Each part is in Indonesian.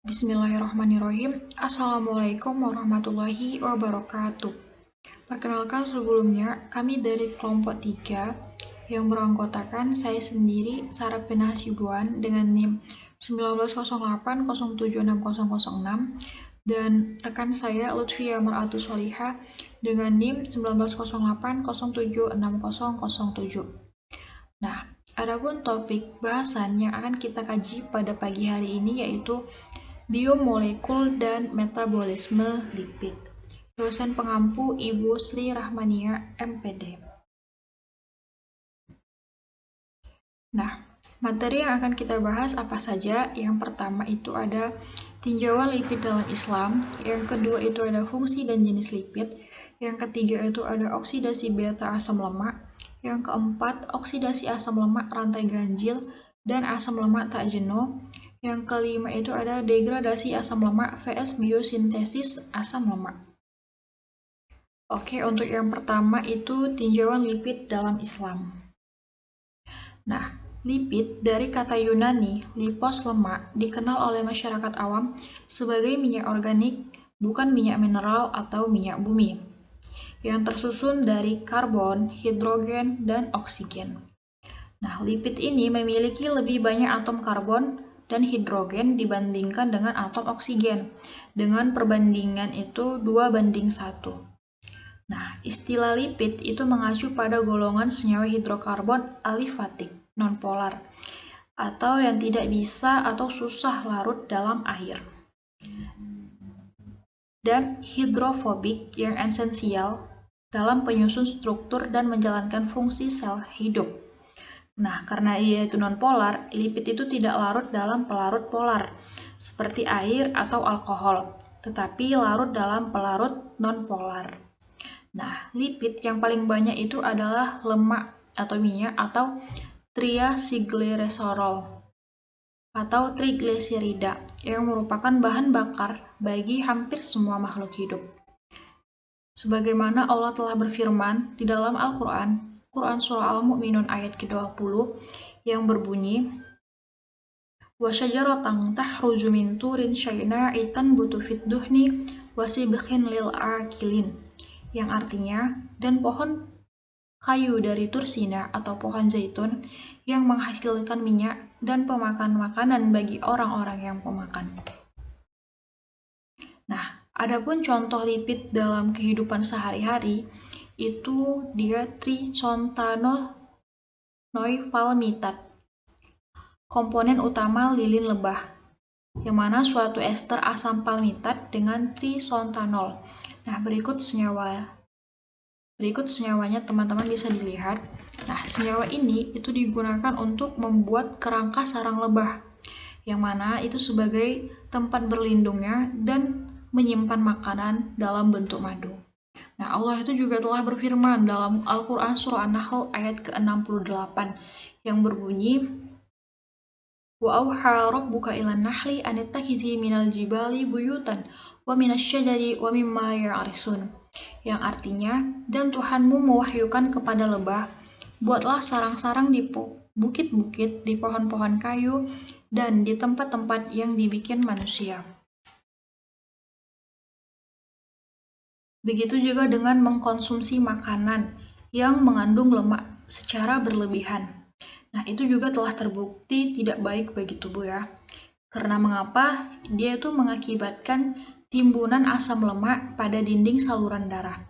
Bismillahirrahmanirrahim. Assalamualaikum warahmatullahi wabarakatuh. Perkenalkan sebelumnya, kami dari kelompok 3 yang beranggotakan saya sendiri, Sarapina Hasibuan dengan NIM 1908076006 dan rekan saya Lutfia Mar'atus Solihah dengan NIM 1908076007. Nah, adapun topik bahasan yang akan kita kaji pada pagi hari ini yaitu biomolekul dan metabolisme lipid. Dosen pengampu Ibu Sri Rahmania, MPD. Nah, materi yang akan kita bahas apa saja? Yang pertama itu ada tinjauan lipid dalam Islam, yang kedua itu ada fungsi dan jenis lipid, yang ketiga itu ada oksidasi beta asam lemak, yang keempat oksidasi asam lemak rantai ganjil dan asam lemak tak jenuh, yang kelima itu ada degradasi asam lemak vs biosintesis asam lemak. Oke, untuk yang pertama itu tinjauan lipid dalam Islam. Nah, lipid dari kata Yunani, lipos lemak, dikenal oleh masyarakat awam sebagai minyak organik, bukan minyak mineral atau minyak bumi, yang tersusun dari karbon, hidrogen, dan oksigen. Nah, lipid ini memiliki lebih banyak atom karbon dan hidrogen dibandingkan dengan atom oksigen, dengan perbandingan itu 2:1. Nah, istilah lipid itu mengacu pada golongan senyawa hidrokarbon alifatik, nonpolar, atau yang tidak bisa atau susah larut dalam air. Dan hidrofobik yang esensial dalam penyusun struktur dan menjalankan fungsi sel hidup. Nah, karena ia itu nonpolar, lipid itu tidak larut dalam pelarut polar, seperti air atau alkohol, tetapi larut dalam pelarut nonpolar. Nah, lipid yang paling banyak itu adalah lemak atau minyak atau triacylglycerol atau trigliserida yang merupakan bahan bakar bagi hampir semua makhluk hidup. Sebagaimana Allah telah berfirman di dalam Al-Quran, Quran Surah Al-Mu'minun ayat ke-20 yang berbunyi وَشَجَرَةً تَخْرُجُ مِنْ طُورٍ شَيْنَاءٍ تَنْبُتُ فِي الدُّهْنِ وَصِبْغٍ لِلْآكِلِينَ, yang artinya, dan pohon kayu dari Tursina atau pohon zaitun yang menghasilkan minyak dan pemakan makanan bagi orang-orang yang pemakan. Nah, adapun contoh lipid dalam kehidupan sehari-hari itu dia trichontanoid palmitat, komponen utama lilin lebah, yang mana suatu ester asam palmitat dengan trichontanol. Nah, berikut senyawanya teman-teman bisa dilihat. Nah, senyawa ini itu digunakan untuk membuat kerangka sarang lebah, yang mana itu sebagai tempat berlindungnya dan menyimpan makanan dalam bentuk madu. Nah, Allah itu juga telah berfirman dalam Al-Quran Surah An-Nahl ayat ke-68 yang berbunyi وَأَوْحَى رَبُّكَ إِلَى النَّحْلِ أَنِ اتَّخِذِي مِنَ الْجِبَالِ بُيُوتًا وَمِنَ الشَّجَرِ وَمِمَّا يَعْرِشُونَ, yang artinya, dan Tuhanmu mewahyukan kepada lebah, buatlah sarang-sarang di bukit-bukit, di pohon-pohon kayu, dan di tempat-tempat yang dibikin manusia. Begitu juga dengan mengkonsumsi makanan yang mengandung lemak secara berlebihan. Nah, itu juga telah terbukti tidak baik bagi tubuh ya. Karena mengapa? Dia itu mengakibatkan timbunan asam lemak pada dinding saluran darah.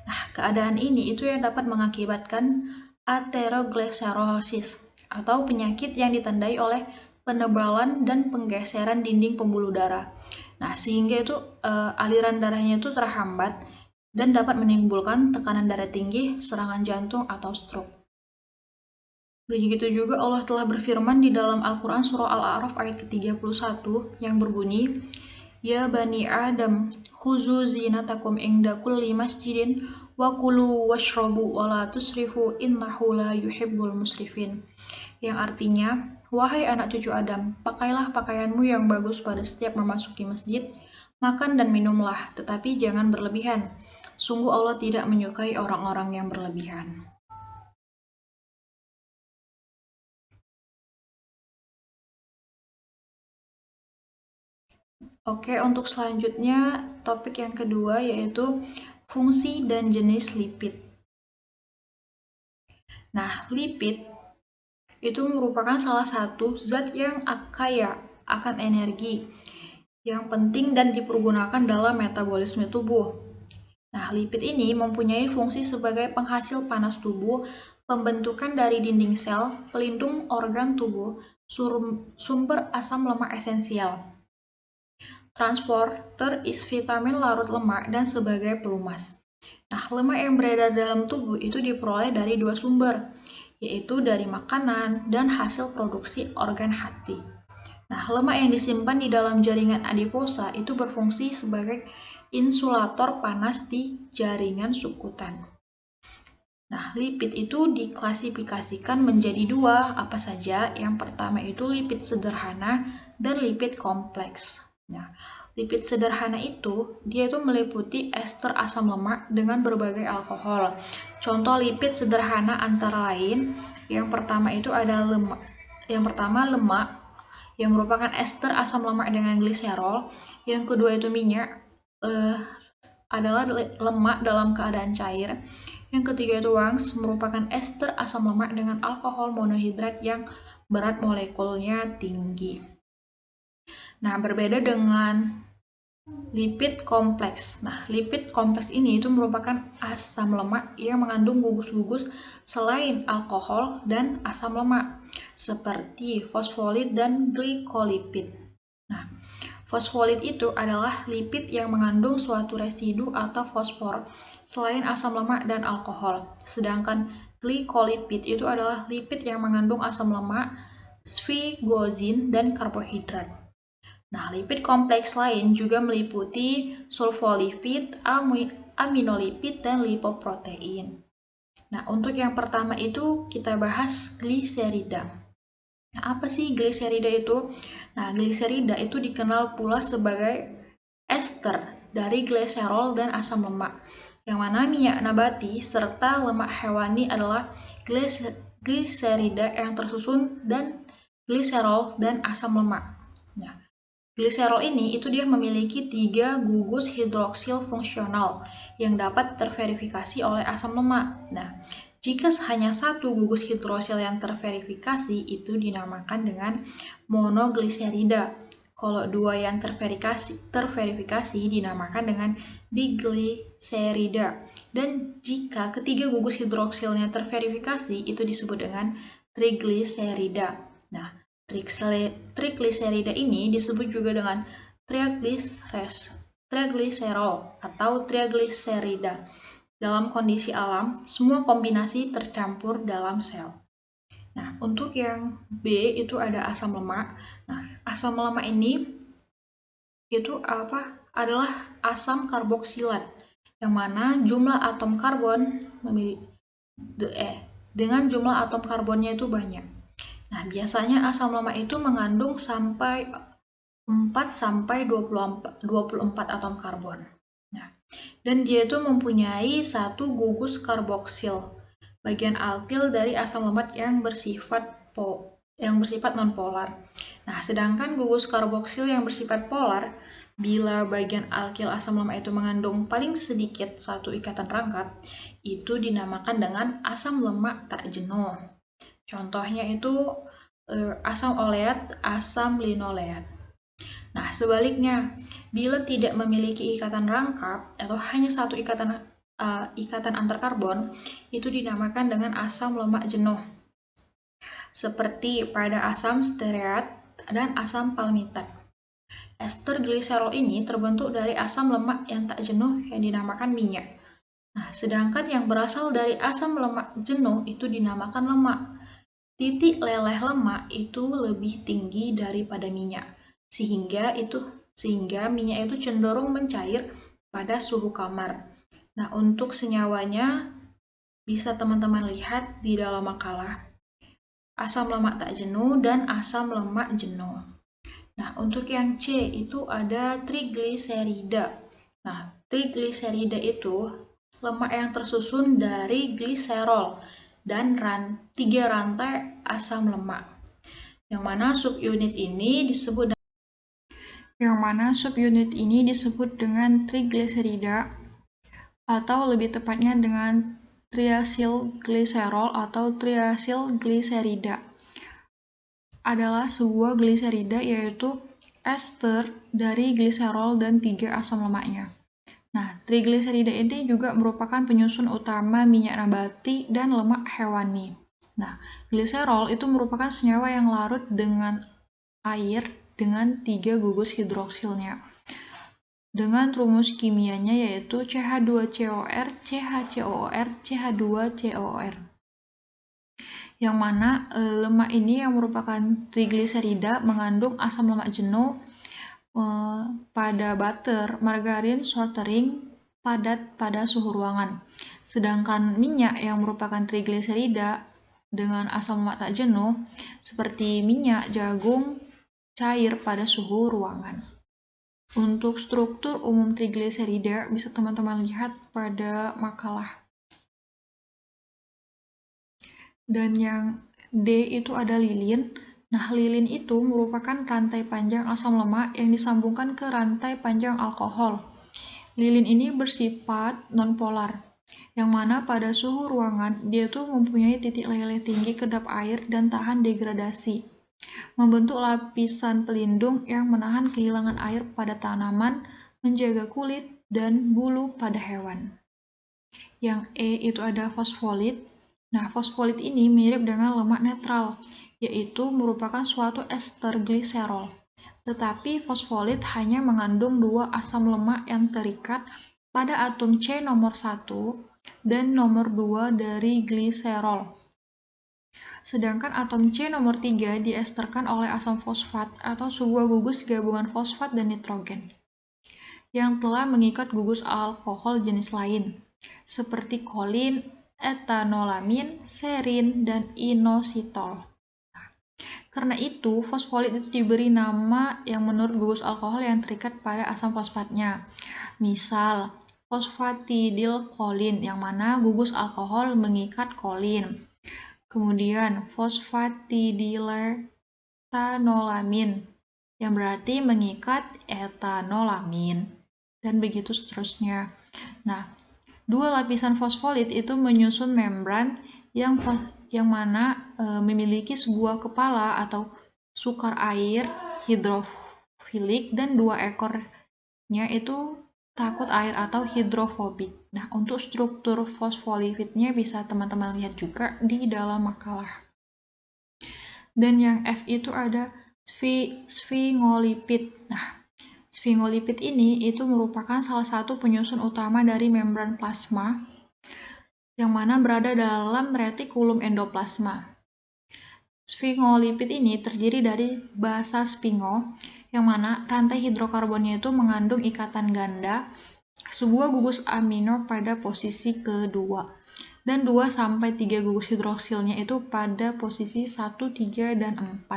Nah, keadaan ini itu yang dapat mengakibatkan atherogleserosis atau penyakit yang ditandai oleh penebalan dan penggeseran dinding pembuluh darah. Nah, sehingga itu aliran darahnya itu terhambat dan dapat menimbulkan tekanan darah tinggi, serangan jantung, atau stroke. Begitu juga Allah telah berfirman di dalam Al-Quran Surah Al-A'raf ayat ke-31 yang berbunyi, Ya Bani Adam, khuzu zinatakum inda kulli masjidin, wa kulu washrabu wa la tusrifu innahu la yuhibbul musrifin. Yang artinya, wahai anak cucu Adam, pakailah pakaianmu yang bagus pada setiap memasuki masjid, makan dan minumlah, tetapi jangan berlebihan. Sungguh Allah tidak menyukai orang-orang yang berlebihan. Oke, untuk selanjutnya topik yang kedua yaitu fungsi dan jenis lipid. Nah, lipid itu merupakan salah satu zat yang kaya akan energi yang penting dan dipergunakan dalam metabolisme tubuh. Nah, lipid ini mempunyai fungsi sebagai penghasil panas tubuh, pembentukan dari dinding sel, pelindung organ tubuh, sumber asam lemak esensial, transporter vitamin larut lemak, dan sebagai pelumas. Nah, lemak yang beredar dalam tubuh itu diperoleh dari dua sumber, yaitu dari makanan dan hasil produksi organ hati. Nah, lemak yang disimpan di dalam jaringan adiposa itu berfungsi sebagai insulator panas di jaringan subkutan. Nah, lipid itu diklasifikasikan menjadi dua, apa saja? Yang pertama itu lipid sederhana dan lipid kompleks. Nah, lipid sederhana itu, dia itu meliputi ester asam lemak dengan berbagai alkohol. Contoh lipid sederhana antara lain, yang pertama itu ada lemak. Yang pertama lemak, yang merupakan ester asam lemak dengan gliserol. Yang kedua itu minyak, adalah lemak dalam keadaan cair. Yang ketiga itu wangs, merupakan ester asam lemak dengan alkohol monohidrat yang berat molekulnya tinggi. Nah, berbeda dengan lipid kompleks. Nah, lipid kompleks ini itu merupakan asam lemak yang mengandung gugus-gugus selain alkohol dan asam lemak, seperti fosfolid dan glikolipid. Nah, fosfolid itu adalah lipid yang mengandung suatu residu atau fosfor selain asam lemak dan alkohol. Sedangkan glikolipid itu adalah lipid yang mengandung asam lemak, sphygosine, dan karbohidrat. Nah, lipid kompleks lain juga meliputi sulfolipid, aminolipid, dan lipoprotein. Nah, untuk yang pertama itu kita bahas gliserida. Nah, apa sih gliserida itu? Nah, gliserida itu dikenal pula sebagai ester dari gliserol dan asam lemak, yang mana minyak nabati serta lemak hewani adalah gliserida yang tersusun dan gliserol dan asam lemak. Nah, gliserol ini itu dia memiliki 3 gugus hidroksil fungsional yang dapat terverifikasi oleh asam lemak. Nah, jika hanya satu gugus hidroksil yang terverifikasi itu dinamakan dengan monogliserida. Kalau dua yang terverifikasi dinamakan dengan digliserida. Dan jika ketiga gugus hidroksilnya terverifikasi itu disebut dengan trigliserida. Nah, trigliserida ini disebut juga dengan trigliserol atau trigliserida. Dalam kondisi alam, semua kombinasi tercampur dalam sel. Nah, untuk yang B itu ada asam lemak. Nah, asam lemak ini itu adalah asam karboksilat, yang mana jumlah atom karbon dengan jumlah atom karbonnya itu banyak. Nah, biasanya asam lemak itu mengandung sampai 4-24 atom karbon. Nah, dan dia itu mempunyai satu gugus karboksil, bagian alkil dari asam lemak yang bersifat nonpolar. Nah, sedangkan gugus karboksil yang bersifat polar, bila bagian alkil asam lemak itu mengandung paling sedikit satu ikatan rangkap, itu dinamakan dengan asam lemak tak jenuh. Contohnya itu asam oleat, asam linoleat. Nah, sebaliknya, bila tidak memiliki ikatan rangkap atau hanya satu ikatan antar karbon, itu dinamakan dengan asam lemak jenuh. Seperti pada asam stearat dan asam palmitat. Ester gliserol ini terbentuk dari asam lemak yang tak jenuh yang dinamakan minyak. Nah, sedangkan yang berasal dari asam lemak jenuh itu dinamakan lemak. Titik leleh lemak itu lebih tinggi daripada minyak. Sehingga minyak itu cenderung mencair pada suhu kamar. Nah, untuk senyawanya bisa teman-teman lihat di dalam makalah. Asam lemak tak jenuh dan asam lemak jenuh. Nah, untuk yang C itu ada trigliserida. Nah, trigliserida itu lemak yang tersusun dari gliserol dan 3 rantai asam lemak. Yang mana subunit ini disebut yang mana subunit ini disebut dengan trigliserida atau lebih tepatnya dengan triacylglycerol atau triacylglycerida. Adalah sebuah gliserida yaitu ester dari gliserol dan 3 asam lemaknya. Nah, trigliserida ini juga merupakan penyusun utama minyak nabati dan lemak hewani. Nah, gliserol itu merupakan senyawa yang larut dengan air dengan 3 gugus hidroksilnya. Dengan rumus kimianya yaitu CH2COR, CHCOOR, CH2COOR. Yang mana lemak ini yang merupakan trigliserida mengandung asam lemak jenuh pada butter, margarin, shortening padat pada suhu ruangan. Sedangkan minyak yang merupakan trigliserida dengan asam lemak tak jenuh seperti minyak jagung cair pada suhu ruangan. Untuk struktur umum trigliserida bisa teman-teman lihat pada makalah. Dan yang D itu ada lilin. Nah, lilin itu merupakan rantai panjang asam lemak yang disambungkan ke rantai panjang alkohol. Lilin ini bersifat nonpolar, yang mana pada suhu ruangan dia tuh mempunyai titik leleh tinggi kedap air dan tahan degradasi, membentuk lapisan pelindung yang menahan kehilangan air pada tanaman, menjaga kulit dan bulu pada hewan. Yang E itu ada fosfolit. Nah, fosfolit ini mirip dengan lemak netral, yaitu merupakan suatu ester gliserol. Tetapi fosfolit hanya mengandung 2 asam lemak yang terikat pada atom C nomor 1 dan nomor 2 dari gliserol. Sedangkan atom C nomor 3 diesterkan oleh asam fosfat atau sebuah gugus gabungan fosfat dan nitrogen yang telah mengikat gugus alkohol jenis lain, seperti kolin, etanolamin, serin, dan inositol. Karena itu, fosfolit itu diberi nama yang menurut gugus alkohol yang terikat pada asam fosfatnya. Misal, fosfatidilkolin, yang mana gugus alkohol mengikat kolin. Kemudian, fosfatidiletanolamin, yang berarti mengikat etanolamin. Dan begitu seterusnya. Nah, 2 lapisan fosfolit itu menyusun membran yang mana memiliki sebuah kepala atau sukar air hidrofilik dan 2 ekornya itu takut air atau hidrofobik. Nah, untuk struktur fosfolipidnya bisa teman-teman lihat juga di dalam makalah. Dan yang F itu ada sphingolipid. Nah, sphingolipid ini itu merupakan salah satu penyusun utama dari membran plasma yang mana berada dalam retikulum endoplasma. Sphingolipid ini terdiri dari basa sphingo, yang mana rantai hidrokarbonnya itu mengandung ikatan ganda, sebuah gugus amino pada posisi kedua, dan 2-3 gugus hidroksilnya itu pada posisi 1, 3, dan 4.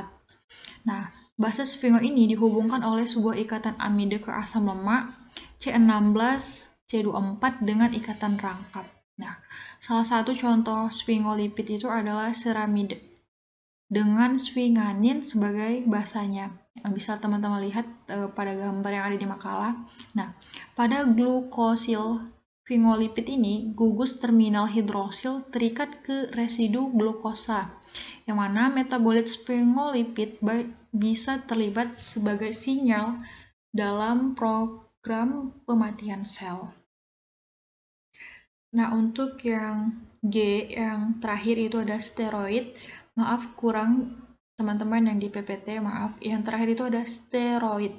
Nah, basa sphingo ini dihubungkan oleh sebuah ikatan amide ke asam lemak, C16, C24 dengan ikatan rangkap. Nah, salah satu contoh sphingolipid itu adalah ceramide dengan sphinganin sebagai basanya. Yang bisa teman-teman lihat pada gambar yang ada di makalah. Nah, pada glukosil sphingolipid ini, gugus terminal hidroksil terikat ke residu glukosa, yang mana metabolit sphingolipid bisa terlibat sebagai sinyal dalam program pematian sel. Nah, untuk yang G, yang terakhir itu ada steroid. Maaf, kurang teman-teman yang di PPT, maaf. Yang terakhir itu ada steroid,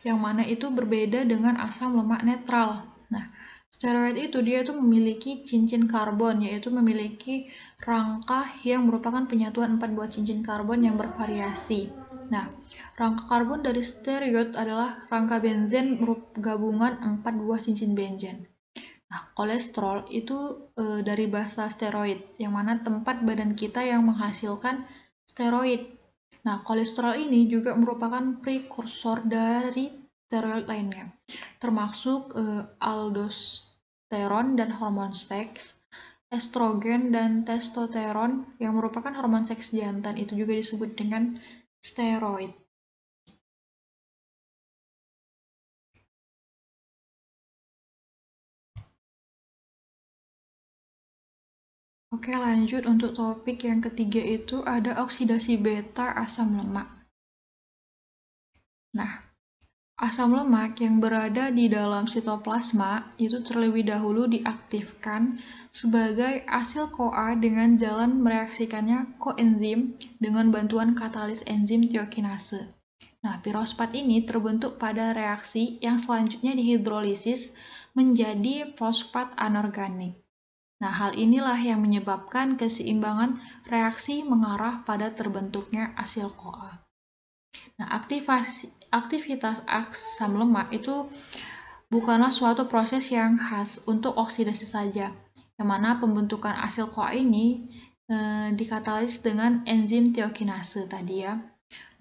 yang mana itu berbeda dengan asam lemak netral. Nah, steroid itu dia itu memiliki cincin karbon, yaitu memiliki rangka yang merupakan penyatuan 4 buah cincin karbon yang bervariasi. Nah, rangka karbon dari steroid adalah rangka benzen gabungan 4 buah cincin benzen. Nah, kolesterol itu dari bahasa steroid, yang mana tempat badan kita yang menghasilkan steroid. Nah, kolesterol ini juga merupakan prekursor dari steroid lainnya, termasuk aldosteron dan hormon seks, estrogen dan testosteron yang merupakan hormon seks jantan itu juga disebut dengan steroid. Oke, lanjut untuk topik yang ketiga itu ada oksidasi beta asam lemak. Nah, asam lemak yang berada di dalam sitoplasma itu terlebih dahulu diaktifkan sebagai asil-CoA dengan jalan mereaksikannya koenzim dengan bantuan katalis enzim tiokinase. Nah, pirospat ini terbentuk pada reaksi yang selanjutnya dihidrolisis menjadi fosfat anorganik. Nah, hal inilah yang menyebabkan keseimbangan reaksi mengarah pada terbentuknya asil CoA. Nah, aktivitas asam lemak itu bukanlah suatu proses yang khas untuk oksidasi saja, yang mana pembentukan asil CoA ini dikatalis dengan enzim tiokinase tadi ya.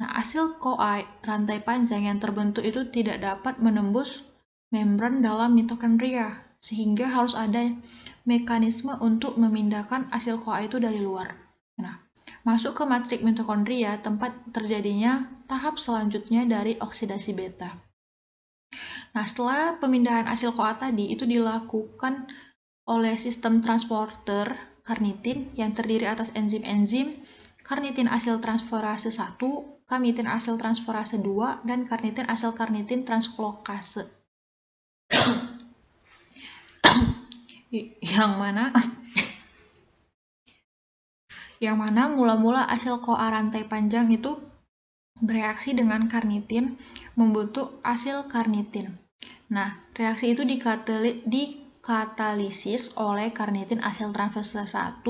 Nah, asil CoA rantai panjang yang terbentuk itu tidak dapat menembus membran dalam mitokondria, sehingga harus ada mekanisme untuk memindahkan asil CoA itu dari luar. Nah, masuk ke matriks mitokondria, tempat terjadinya tahap selanjutnya dari oksidasi beta. Nah, setelah pemindahan asil CoA tadi itu dilakukan oleh sistem transporter karnitin yang terdiri atas enzim-enzim karnitin asil transferase 1, karnitin asil transferase 2, dan karnitin asil karnitin transklokase. yang mana mula-mula asil CoA rantai panjang itu bereaksi dengan karnitin membentuk asil karnitin. Nah, reaksi itu dikatalisis oleh karnitin asil transferase 1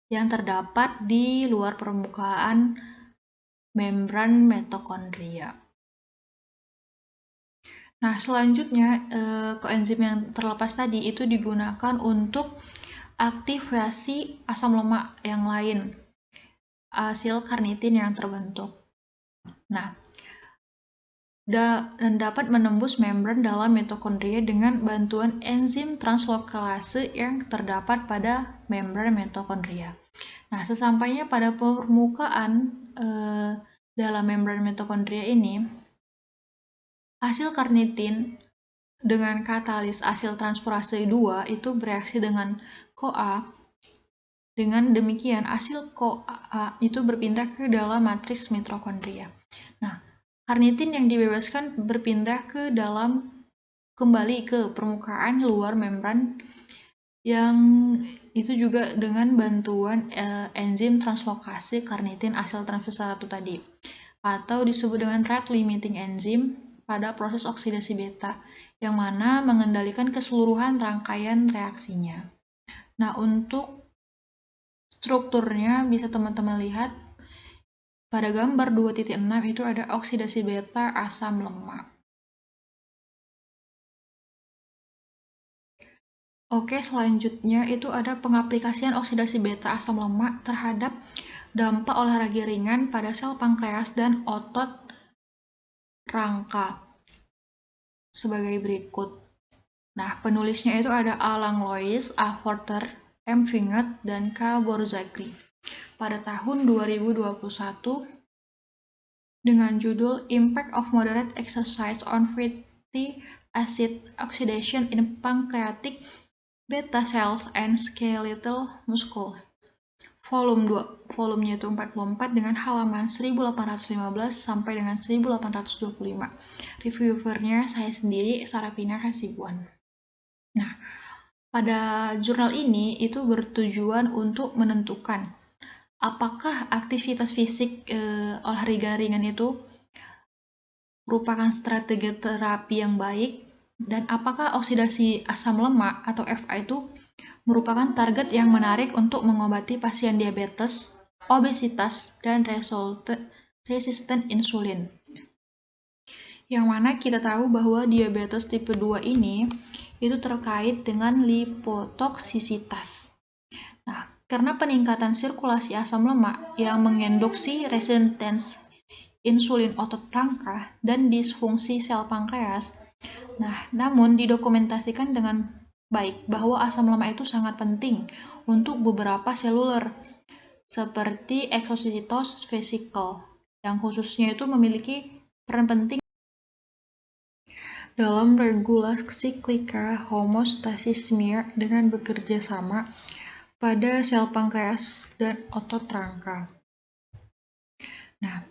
yang terdapat di luar permukaan membran mitokondria. Nah, selanjutnya koenzim yang terlepas tadi itu digunakan untuk aktivasi asam lemak yang lain, asil karnitin yang terbentuk. Nah, dan dapat menembus membran dalam mitokondria dengan bantuan enzim translokase yang terdapat pada membran mitokondria. Nah, sesampainya pada permukaan dalam membran mitokondria ini, asil karnitin dengan katalis asil transferase 2 itu bereaksi dengan CoA. Dengan demikian, asil CoA itu berpindah ke dalam matriks mitokondria. Nah, karnitin yang dibebaskan berpindah kembali ke permukaan luar membran yang itu juga dengan bantuan enzim translokase karnitin asil transferase 1 tadi, atau disebut dengan rate limiting enzyme pada proses oksidasi beta, yang mana mengendalikan keseluruhan rangkaian reaksinya. Nah, untuk strukturnya bisa teman-teman lihat pada gambar 2.6 itu ada oksidasi beta asam lemak. Oke, selanjutnya itu ada pengaplikasian oksidasi beta asam lemak terhadap dampak olahraga ringan pada sel pankreas dan otot rangka sebagai berikut. Nah, penulisnya itu ada A. Langlois, A. Forster, M. Vinget, dan K. Borzagri. Pada tahun 2021 dengan judul Impact of Moderate Exercise on Fatty Acid Oxidation in Pancreatic Beta Cells and Skeletal Muscle. Volumenya itu 44 dengan halaman 1815 sampai dengan 1825. Reviewernya saya sendiri, Sarapina Hasibuan. Nah, pada jurnal ini itu bertujuan untuk menentukan apakah aktivitas fisik olahraga ringan itu merupakan strategi terapi yang baik, dan apakah oksidasi asam lemak atau FA itu merupakan target yang menarik untuk mengobati pasien diabetes, obesitas, dan resisten insulin. Yang mana kita tahu bahwa diabetes tipe 2 ini itu terkait dengan lipotoksisitas. Nah, karena peningkatan sirkulasi asam lemak yang menginduksi resistens insulin otot rangka dan disfungsi sel pankreas. Nah, namun didokumentasikan dengan baik bahwa asam lemak itu sangat penting untuk beberapa seluler seperti exocytos vesicle yang khususnya itu memiliki peran penting dalam regulasi klika homeostasis smear dengan bekerja sama pada sel pankreas dan otot rangka. Nah,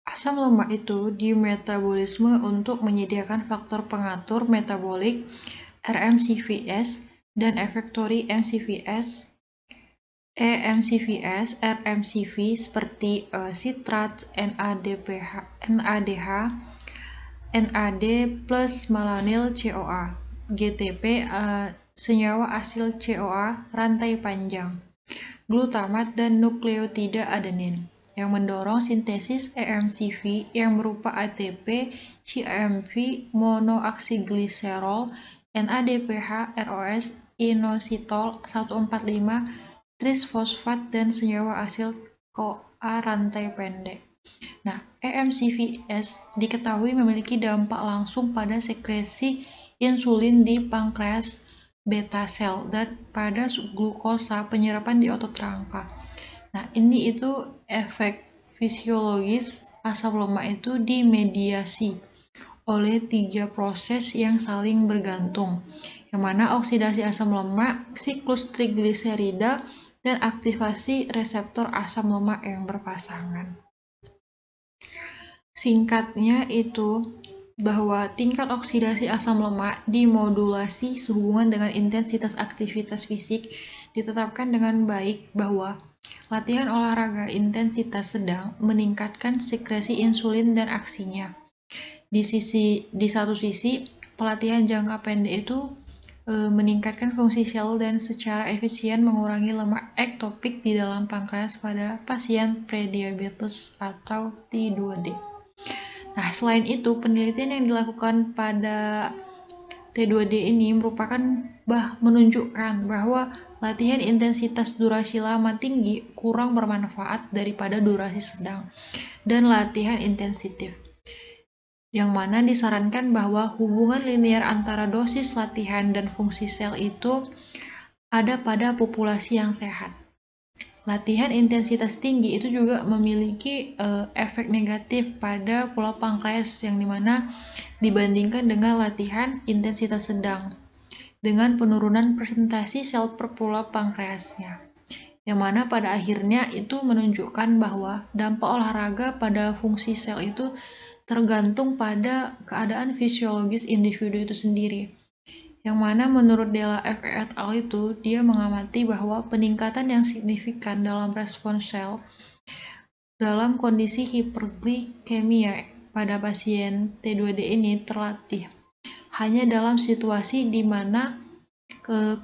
asam lemak itu dimetabolisme untuk menyediakan faktor pengatur metabolik RMCVS dan efektori MCVS, EMCVS, RMCV seperti sitrat, NADH, NAD plus malonyl CoA, GTP, senyawa asil CoA rantai panjang, glutamat dan nukleotida adenin yang mendorong sintesis EMCV yang berupa ATP, CAMV, monoaksigliserol, NADPH, ROS, inositol 145, trisfosfat, dan senyawa asil CoA rantai pendek. Nah, EMCVS diketahui memiliki dampak langsung pada sekresi insulin di pankreas beta sel dan pada glukosa penyerapan di otot rangka. Nah, ini itu efek fisiologis asam lemak itu dimediasi oleh 3 proses yang saling bergantung, yang mana oksidasi asam lemak, siklus trigliserida, dan aktivasi reseptor asam lemak yang berpasangan. Singkatnya itu bahwa tingkat oksidasi asam lemak dimodulasi sehubungan dengan intensitas aktivitas fisik ditetapkan dengan baik bahwa latihan olahraga intensitas sedang meningkatkan sekresi insulin dan aksinya. Di satu sisi, pelatihan jangka pendek itu meningkatkan fungsi sel dan secara efisien mengurangi lemak ektopik di dalam pankreas pada pasien prediabetes atau T2D. Nah, selain itu, penelitian yang dilakukan pada T2D ini menunjukkan bahwa latihan intensitas durasi lama tinggi kurang bermanfaat daripada durasi sedang dan latihan intensif, yang mana disarankan bahwa hubungan linear antara dosis latihan dan fungsi sel itu ada pada populasi yang sehat. Latihan intensitas tinggi itu juga memiliki efek negatif pada pola pankreas yang dimana dibandingkan dengan latihan intensitas sedang dengan penurunan presentasi sel per pola pankreasnya, yang mana pada akhirnya itu menunjukkan bahwa dampak olahraga pada fungsi sel itu tergantung pada keadaan fisiologis individu itu sendiri. Yang mana menurut Della F. et al. Itu dia mengamati bahwa peningkatan yang signifikan dalam respon sel dalam kondisi hiperglikemia pada pasien T2D ini terlatih hanya dalam situasi di mana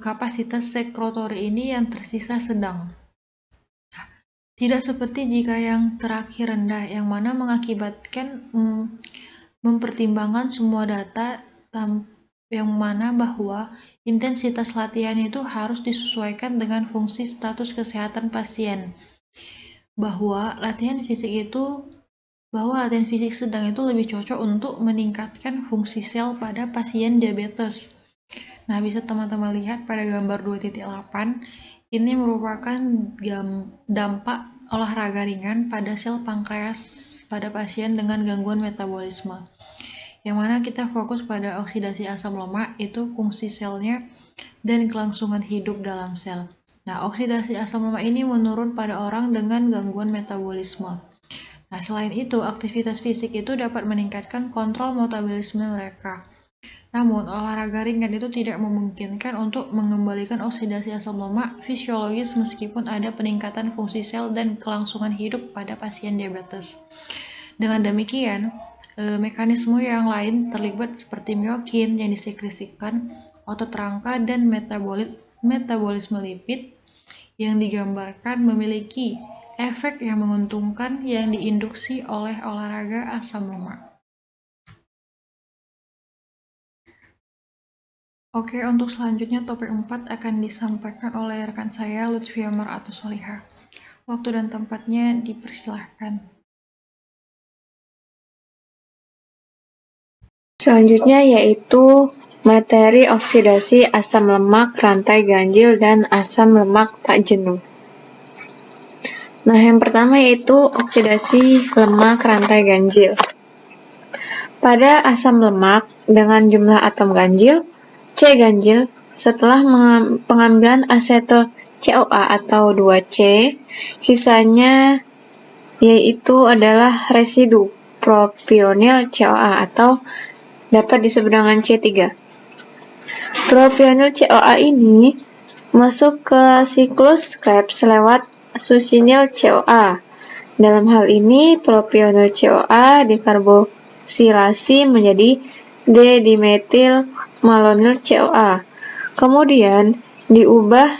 kapasitas sekretori ini yang tersisa sedang. Tidak seperti jika yang terakhir rendah, yang mana mengakibatkan mempertimbangkan semua data yang mana bahwa intensitas latihan itu harus disesuaikan dengan fungsi status kesehatan pasien. Bahwa latihan fisik sedang itu lebih cocok untuk meningkatkan fungsi sel pada pasien diabetes. Nah, bisa teman-teman lihat pada gambar 2.8, ini merupakan dampak olahraga ringan pada sel pankreas pada pasien dengan gangguan metabolisme. Yang mana kita fokus pada oksidasi asam lemak, itu fungsi selnya dan kelangsungan hidup dalam sel. Nah, oksidasi asam lemak ini menurun pada orang dengan gangguan metabolisme. Nah, selain itu, aktivitas fisik itu dapat meningkatkan kontrol metabolisme mereka. Namun, olahraga ringan itu tidak memungkinkan untuk mengembalikan oksidasi asam lemak fisiologis meskipun ada peningkatan fungsi sel dan kelangsungan hidup pada pasien diabetes. Dengan demikian, mekanisme yang lain terlibat seperti miokin yang disekresikan otot rangka dan metabolisme lipid yang digambarkan memiliki efek yang menguntungkan yang diinduksi oleh olahraga asam lemak. Oke, untuk selanjutnya topik 4 akan disampaikan oleh rekan saya Lutfia Mar'atus Solihah. Waktu dan tempatnya dipersilahkan. Selanjutnya yaitu materi oksidasi asam lemak rantai ganjil dan asam lemak tak jenuh. Nah, yang pertama yaitu oksidasi lemak rantai ganjil. Pada asam lemak dengan jumlah atom ganjil, C ganjil, setelah pengambilan asetil CoA atau 2C, sisanya yaitu adalah residu propionil CoA atau dapat disebut dengan C3. Propionil CoA ini masuk ke siklus Krebs lewat succinyl CoA. Dalam hal ini, propionil CoA dikarboksilasi menjadi D-dimetil malonyl CoA. Kemudian diubah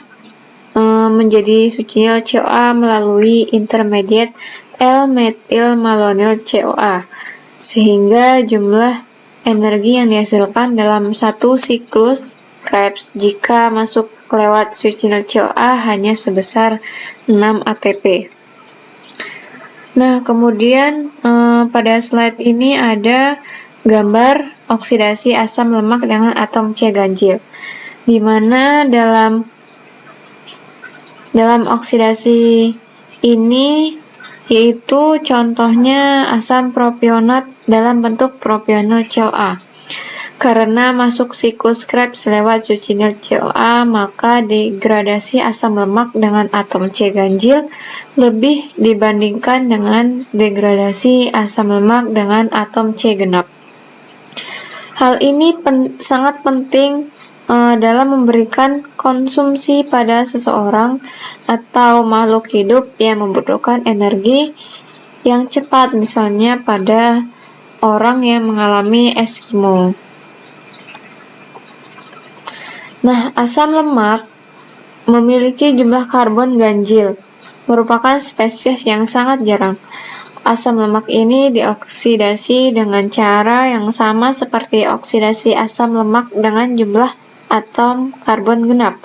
menjadi succinyl CoA melalui intermediate L-metil malonyl CoA, sehingga jumlah energi yang dihasilkan dalam satu siklus Krebs jika masuk lewat succinyl CoA hanya sebesar 6 ATP. Nah, kemudian pada slide ini ada gambar oksidasi asam lemak dengan atom C ganjil, di mana dalam oksidasi ini yaitu contohnya asam propionat dalam bentuk propionil CoA. Karena masuk siklus Krebs lewat succinyl CoA, maka degradasi asam lemak dengan atom C ganjil lebih dibandingkan dengan degradasi asam lemak dengan atom C genap. Hal ini sangat penting dalam memberikan konsumsi pada seseorang atau makhluk hidup yang membutuhkan energi yang cepat, misalnya pada orang yang mengalami Eskimo. Nah, asam lemak memiliki jumlah karbon ganjil, merupakan spesies yang sangat jarang. Asam lemak ini dioksidasi dengan cara yang sama seperti oksidasi asam lemak dengan jumlah atom karbon genap,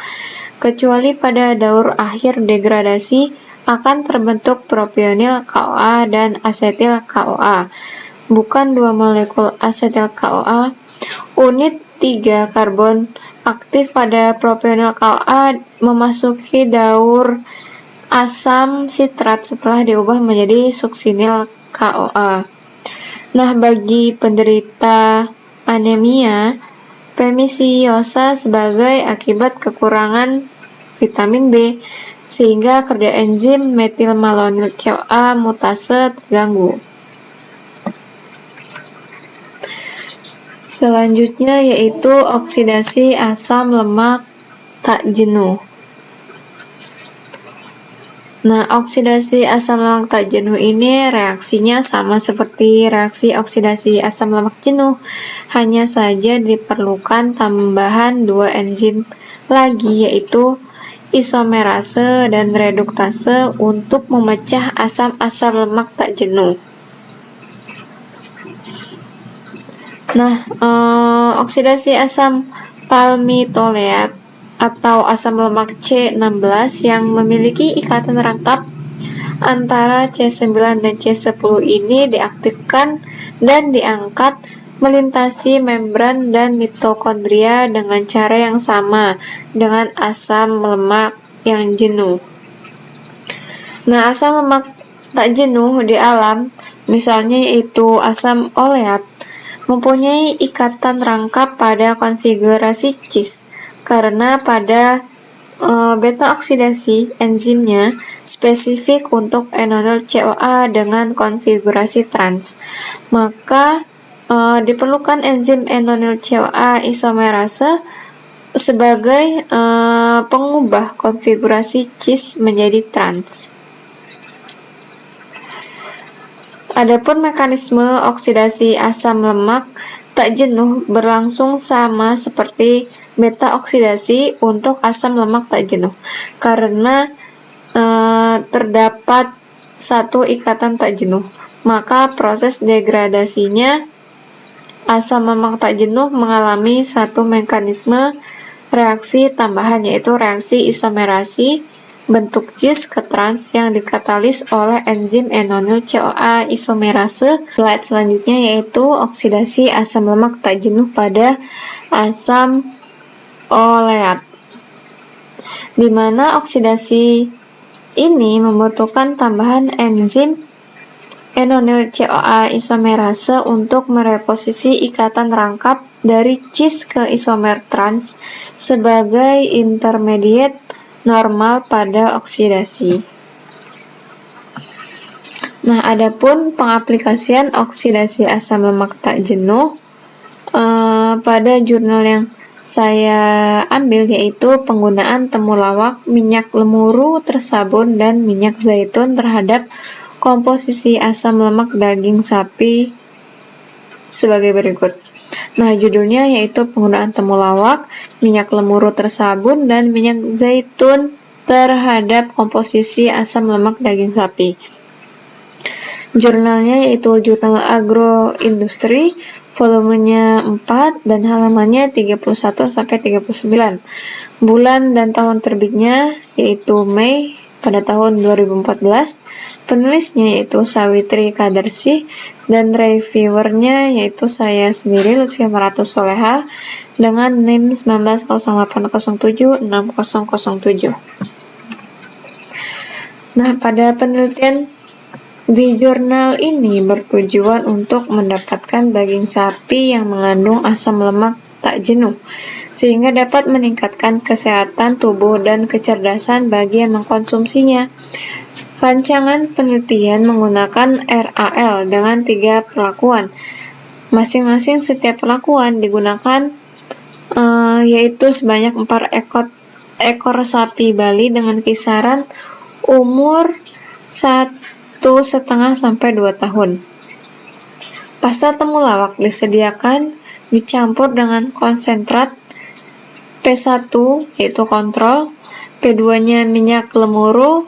kecuali pada daur akhir degradasi akan terbentuk propionil CoA dan asetil CoA. Bukan dua molekul asetil CoA, unit 3 karbon aktif pada propionil CoA memasuki daur asam sitrat setelah diubah menjadi suksinil CoA. Nah, bagi penderita anemia, pemisiosa sebagai akibat kekurangan vitamin B, sehingga kerja enzim metil malonyl CoA mutase terganggu. Selanjutnya yaitu oksidasi asam lemak tak jenuh. Nah, oksidasi asam lemak tak jenuh ini reaksinya sama seperti reaksi oksidasi asam lemak jenuh, hanya saja diperlukan tambahan 2 enzim lagi, yaitu isomerase dan reduktase untuk memecah asam-asam lemak tak jenuh. Nah, oksidasi asam palmitoleat atau asam lemak C16 yang memiliki ikatan rangkap antara C9 dan C10 ini diaktifkan dan diangkat melintasi membran dan mitokondria dengan cara yang sama dengan asam lemak yang jenuh. Nah, asam lemak tak jenuh di alam, misalnya yaitu asam oleat, mempunyai ikatan rangkap pada konfigurasi cis, karena pada beta oksidasi enzimnya spesifik untuk enonil CoA dengan konfigurasi trans. Maka diperlukan enzim enonil CoA isomerase sebagai pengubah konfigurasi cis menjadi trans. Adapun mekanisme oksidasi asam lemak tak jenuh berlangsung sama seperti beta oksidasi untuk asam lemak tak jenuh, karena terdapat satu ikatan tak jenuh, maka proses degradasinya asam lemak tak jenuh mengalami satu mekanisme reaksi tambahan, yaitu reaksi isomerasi bentuk cis ke trans yang dikatalis oleh enzim enonil CoA isomerase. Slide selanjutnya yaitu oksidasi asam lemak tak jenuh pada asam oleat, di mana oksidasi ini membutuhkan tambahan enzim enonil CoA isomerase untuk mereposisi ikatan rangkap dari cis ke isomer trans sebagai intermediate normal pada oksidasi. Nah, adapun pengaplikasian oksidasi asam lemak tak jenuh pada jurnal yang saya ambil yaitu penggunaan temulawak, minyak lemuru tersabun, dan minyak zaitun terhadap komposisi asam lemak daging sapi sebagai berikut. Nah, judulnya yaitu penggunaan temulawak, minyak lemuru tersabun, dan minyak zaitun terhadap komposisi asam lemak daging sapi. Jurnalnya yaitu Jurnal Agroindustri, volumenya 4 dan halamannya 31-39. Bulan dan tahun terbitnya yaitu Mei pada tahun 2014. Penulisnya yaitu Sawitri Kadarsih dan reviewernya yaitu saya sendiri, Lutfia Maratus Soleha, dengan NIM 1908076007. Nah, pada penelitian di jurnal ini bertujuan untuk mendapatkan daging sapi yang mengandung asam lemak tak jenuh, sehingga dapat meningkatkan kesehatan tubuh dan kecerdasan bagi yang mengkonsumsinya. Rancangan penelitian menggunakan RAL dengan 3 perlakuan. Masing-masing setiap perlakuan digunakan yaitu sebanyak 4 ekor sapi Bali dengan kisaran umur 1,5 sampai 2 tahun. Pasta temulawak disediakan dicampur dengan konsentrat P1 yaitu kontrol, P2-nya minyak lemuru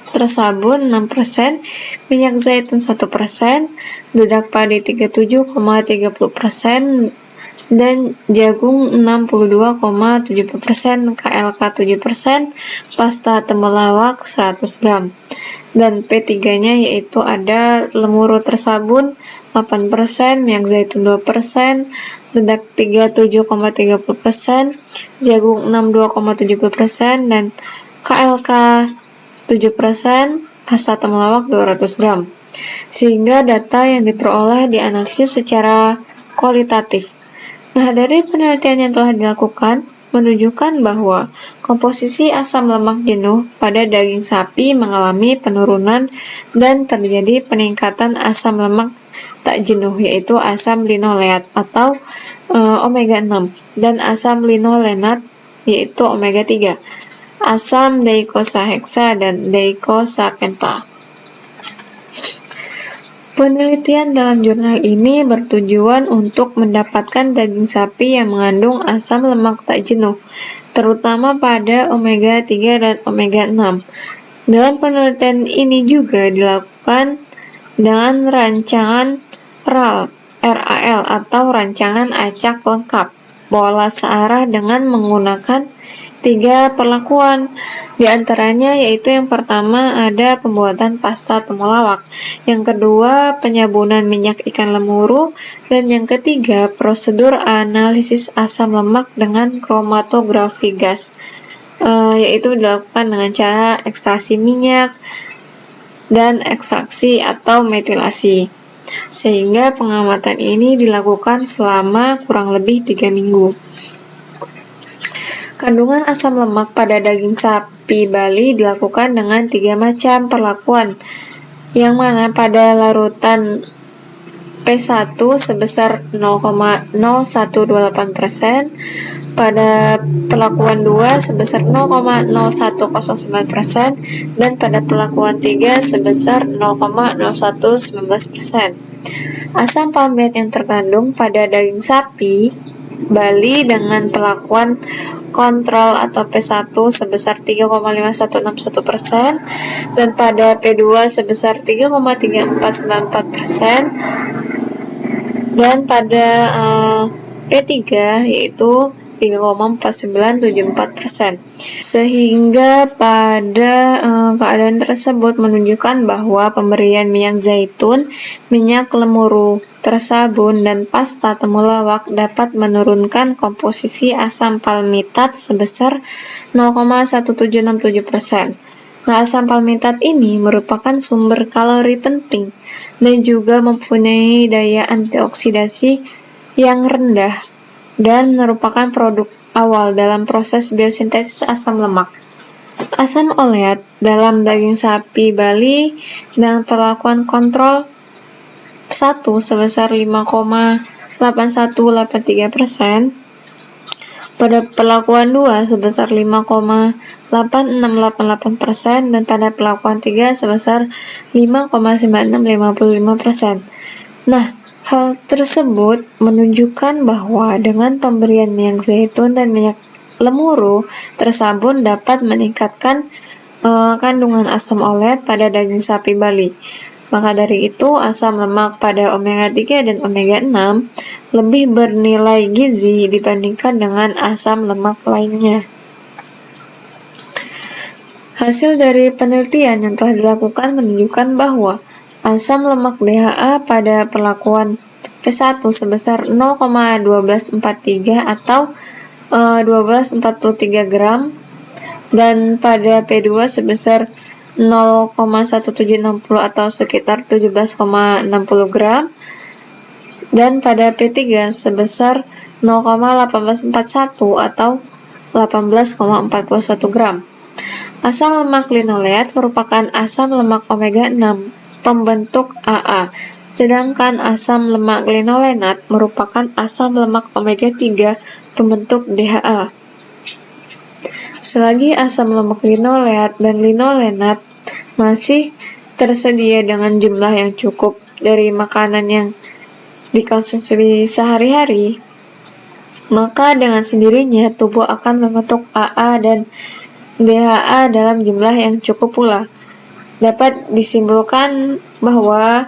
tersabun 6%, minyak zaitun 1%, dedak padi 37,30%, dan jagung 62,70%, KLK 7%, pasta temulawak 100 gram. Dan P3-nya yaitu ada lemuru tersabun 8%, minyak zaitun 2%, dedak 37,30%, jagung 62,70%, dan KLK 7%, pasta temulawak 200 gram. Sehingga data yang diperoleh dianalisis secara kualitatif. Nah, dari penelitian yang telah dilakukan menunjukkan bahwa komposisi asam lemak jenuh pada daging sapi mengalami penurunan dan terjadi peningkatan asam lemak tak jenuh yaitu asam linoleat atau omega 6 dan asam linolenat yaitu omega 3, asam deikosaheksa dan deikosapenta. Penelitian dalam jurnal ini bertujuan untuk mendapatkan daging sapi yang mengandung asam lemak tak jenuh, terutama pada omega 3 dan omega 6. Dalam penelitian ini juga dilakukan dengan rancangan RAL atau rancangan acak lengkap, pola searah dengan menggunakan 3 perlakuan, diantaranya yaitu yang pertama ada pembuatan pasta temulawak, yang kedua penyabunan minyak ikan lemuru, dan yang ketiga prosedur analisis asam lemak dengan kromatografi gas, yaitu dilakukan dengan cara ekstraksi minyak dan ekstraksi atau metilasi, sehingga pengamatan ini dilakukan selama kurang lebih 3 minggu. Kandungan asam lemak pada daging sapi Bali dilakukan dengan 3 macam perlakuan, yang mana pada larutan P1 sebesar 0,0128%, pada perlakuan 2 sebesar 0,0109%, dan pada perlakuan 3 sebesar 0,0119%. Asam palmit yang terkandung pada daging sapi Bali dengan perlakuan kontrol atau P1 sebesar 3,5161% dan pada P2 sebesar 3,3494% dan pada P3 yaitu 3,4974%. Sehingga pada keadaan tersebut menunjukkan bahwa pemberian minyak zaitun, minyak lemuru tersabun, dan pasta temulawak dapat menurunkan komposisi asam palmitat sebesar 0,1767%. Nah, asam palmitat ini merupakan sumber kalori penting dan juga mempunyai daya antioksidasi yang rendah dan merupakan produk awal dalam proses biosintesis asam lemak. Asam oleat dalam daging sapi Bali dengan perlakuan kontrol 1 sebesar 5,8183%, pada perlakuan 2 sebesar 5,8688% dan pada perlakuan 3 sebesar 5,9655%. Nah, hal tersebut menunjukkan bahwa dengan pemberian minyak zaitun dan minyak lemuru tersabun dapat meningkatkan kandungan asam oleat pada daging sapi Bali. Maka dari itu, asam lemak pada omega 3 dan omega 6 lebih bernilai gizi dibandingkan dengan asam lemak lainnya. Hasil dari penelitian yang telah dilakukan menunjukkan bahwa asam lemak DHA pada perlakuan P1 sebesar 0,1243 atau 1243 gram dan pada P2 sebesar 0,1760 atau sekitar 17,60 gram dan pada P3 sebesar 0,1841 atau 18,41 gram. Asam lemak linoleat merupakan asam lemak omega 6 pembentuk AA, sedangkan asam lemak linolenat merupakan asam lemak omega 3 pembentuk DHA. Selagi asam lemak linoleat dan linolenat masih tersedia dengan jumlah yang cukup dari makanan yang dikonsumsi sehari-hari, maka dengan sendirinya tubuh akan membentuk AA dan DHA dalam jumlah yang cukup pula. Dapat disimpulkan bahwa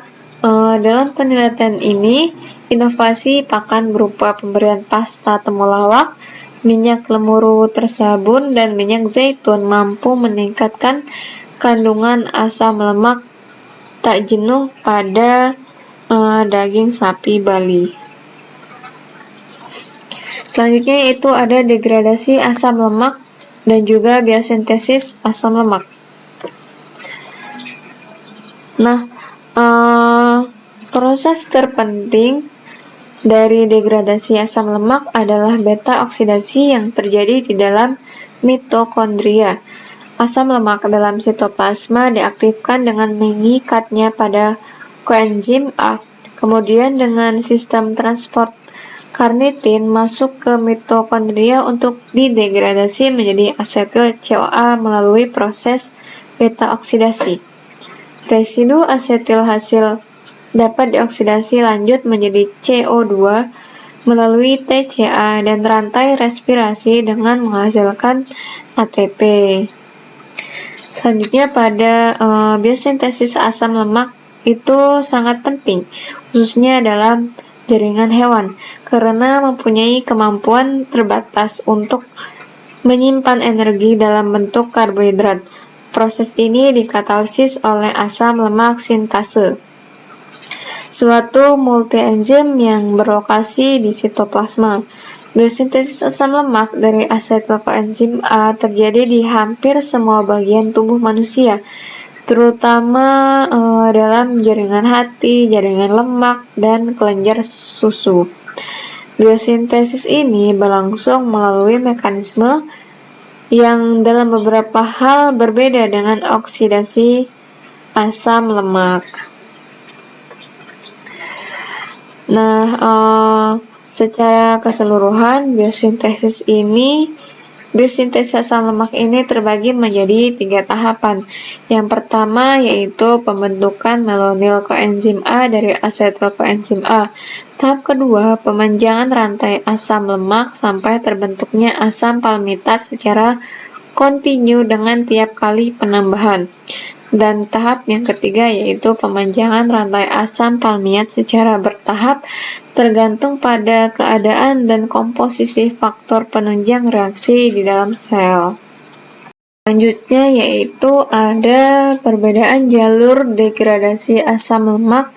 dalam penelitian ini, inovasi pakan berupa pemberian pasta temulawak, minyak lemuru tersabun, dan minyak zaitun mampu meningkatkan kandungan asam lemak tak jenuh pada daging sapi Bali. Selanjutnya yaitu ada degradasi asam lemak dan juga biosintesis asam lemak. Nah, proses terpenting dari degradasi asam lemak adalah beta oksidasi yang terjadi di dalam mitokondria. Asam lemak dalam sitoplasma diaktifkan dengan mengikatnya pada koenzim A. Kemudian dengan sistem transport karnitin masuk ke mitokondria untuk didegradasi menjadi asetil CoA melalui proses beta oksidasi. Residu asetil hasil dapat dioksidasi lanjut menjadi CO2 melalui TCA dan rantai respirasi dengan menghasilkan ATP. Selanjutnya pada biosintesis asam lemak itu sangat penting, khususnya dalam jaringan hewan, karena mempunyai kemampuan terbatas untuk menyimpan energi dalam bentuk karbohidrat. Proses ini dikatalsis oleh asam lemak sintase, suatu multienzim yang berlokasi di sitoplasma. Biosintesis asam lemak dari asetil koenzim A terjadi di hampir semua bagian tubuh manusia, terutama dalam jaringan hati, jaringan lemak, dan kelenjar susu. Biosintesis ini berlangsung melalui mekanisme yang dalam beberapa hal berbeda dengan oksidasi asam lemak. Nah, secara keseluruhan biosintesis asam lemak ini terbagi menjadi 3 tahapan. Yang pertama yaitu pembentukan melonil koenzim A dari asetil koenzim A. Tahap kedua, pemanjangan rantai asam lemak sampai terbentuknya asam palmitat secara kontinu dengan tiap kali penambahan. Dan tahap yang ketiga yaitu pemanjangan rantai asam palmiat secara bertahap tergantung pada keadaan dan komposisi faktor penunjang reaksi di dalam sel. Selanjutnya yaitu ada perbedaan jalur degradasi asam lemak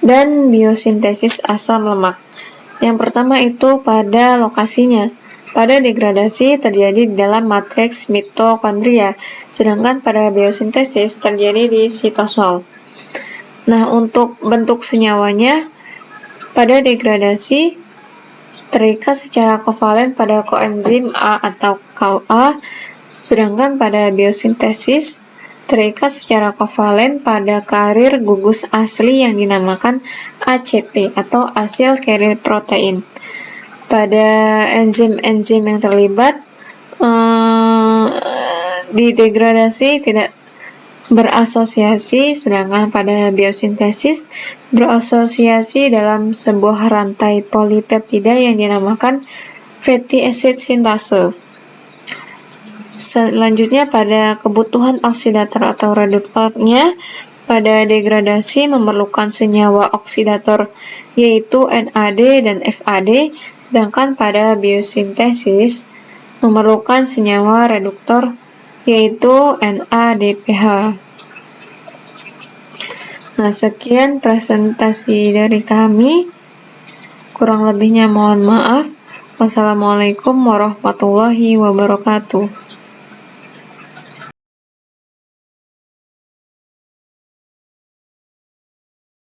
dan biosintesis asam lemak. Yang pertama itu pada lokasinya. Pada degradasi terjadi di dalam matriks mitokondria, sedangkan pada biosintesis terjadi di sitosol. Nah, untuk bentuk senyawanya, pada degradasi terikat secara kovalen pada koenzim A atau KUA, sedangkan pada biosintesis terikat secara kovalen pada karir gugus asli yang dinamakan ACP atau acyl carrier protein. Pada enzim-enzim yang terlibat di degradasi tidak berasosiasi, sedangkan pada biosintesis berasosiasi dalam sebuah rantai polipeptida yang dinamakan fatty acid sintase. Selanjutnya pada kebutuhan oksidator atau reduktornya, pada degradasi memerlukan senyawa oksidator yaitu NAD dan FAD, sedangkan pada biosintesis memerlukan senyawa reduktor yaitu NADPH. Nah, sekian presentasi dari kami. Kurang lebihnya mohon maaf. Wassalamualaikum warahmatullahi wabarakatuh.